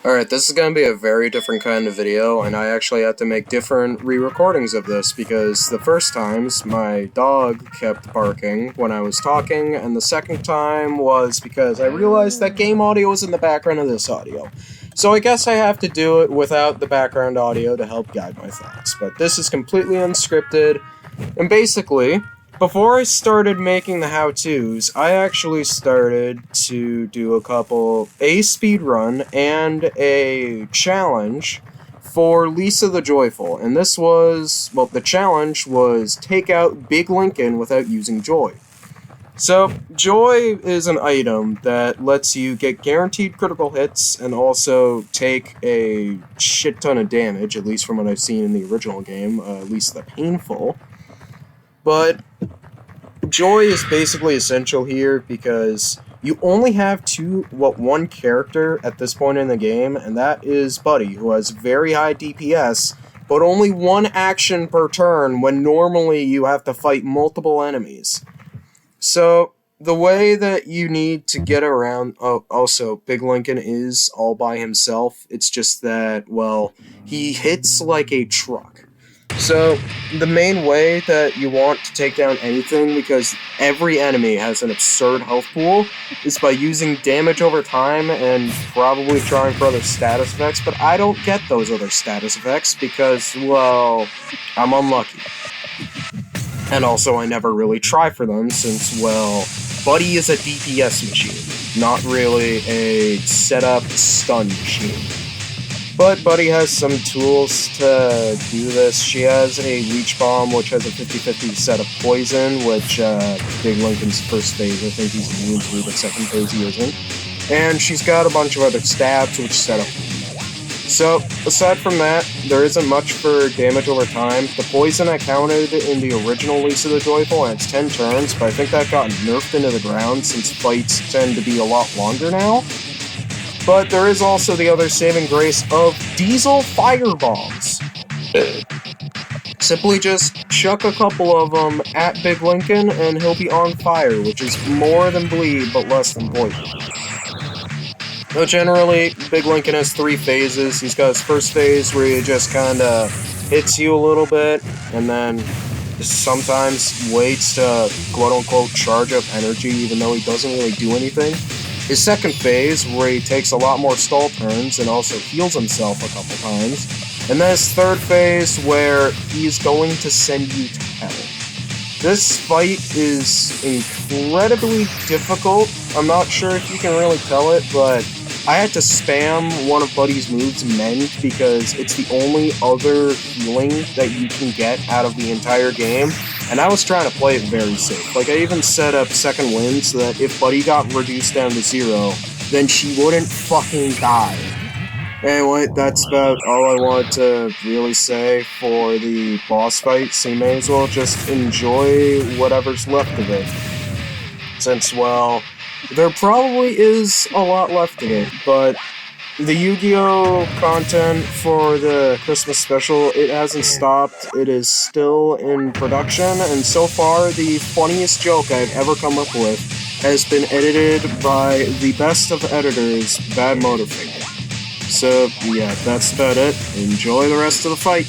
Alright, this is going to be a very different kind of video, and I actually had to make different re-recordings of this because the first times my dog kept barking when I was talking, and the second time was because I realized that game audio was in the background of this audio. So I guess I have to do it without the background audio to help guide my thoughts, but this is completely unscripted, and basically, before I started making the how-tos, I actually started to do a speed run and a challenge for Lisa the Joyful. And this was, well, the challenge was take out Big Lincoln without using Joy. So, Joy is an item that lets you get guaranteed critical hits and also take a shit ton of damage, at least from what I've seen in the original game, at least the painful. But Joy is basically essential here because you only have one character at this point in the game, and that is Buddy, who has very high DPS, but only one action per turn when normally you have to fight multiple enemies. So, the way that you need to get around... Oh, also, Big Lincoln is all by himself. It's just that, well, he hits like a truck. So, the main way that you want to take down anything, because every enemy has an absurd health pool, is by using damage over time and probably trying for other status effects, but I don't get those other status effects because, well, I'm unlucky. And also, I never really try for them since, well, Buddy is a DPS machine, not really a setup stun machine. But Buddy has some tools to do this. She has a Leech Bomb, which has a 50-50 set of Poison, which Big Lincoln's first phase, I think he's immune to, but second phase he isn't. And she's got a bunch of other stabs, which set up. So, aside from that, there isn't much for damage over time. The Poison I counted in the original Lisa the Joyful, and it's 10 turns, but I think that got nerfed into the ground since fights tend to be a lot longer now. But there is also the other saving grace of Diesel Firebombs. Simply just chuck a couple of them at Big Lincoln and he'll be on fire, which is more than bleed but less than poison. Now generally, Big Lincoln has 3 phases. He's got his first phase where he just kinda hits you a little bit, and then sometimes waits to quote-unquote charge up energy even though he doesn't really do anything. His second phase, where he takes a lot more stall turns and also heals himself a couple times. And then his third phase, where he's going to send you to hell. This fight is incredibly difficult. I'm not sure if you can really tell it, but I had to spam one of Buddy's moves, Mend, because it's the only other healing that you can get out of the entire game. And I was trying to play it very safe. Like, I even set up Second Wind so that if Buddy got reduced down to 0, then she wouldn't fucking die. Anyway, that's about all I wanted to really say for the boss fight, so you may as well just enjoy whatever's left of it. Since, well, there probably is a lot left of it, but the Yu-Gi-Oh! Content for the Christmas special, it hasn't stopped. It is still in production, and so far, the funniest joke I've ever come up with has been edited by the best of editors, Bad Motorfinger. So, yeah, that's about it. Enjoy the rest of the fight.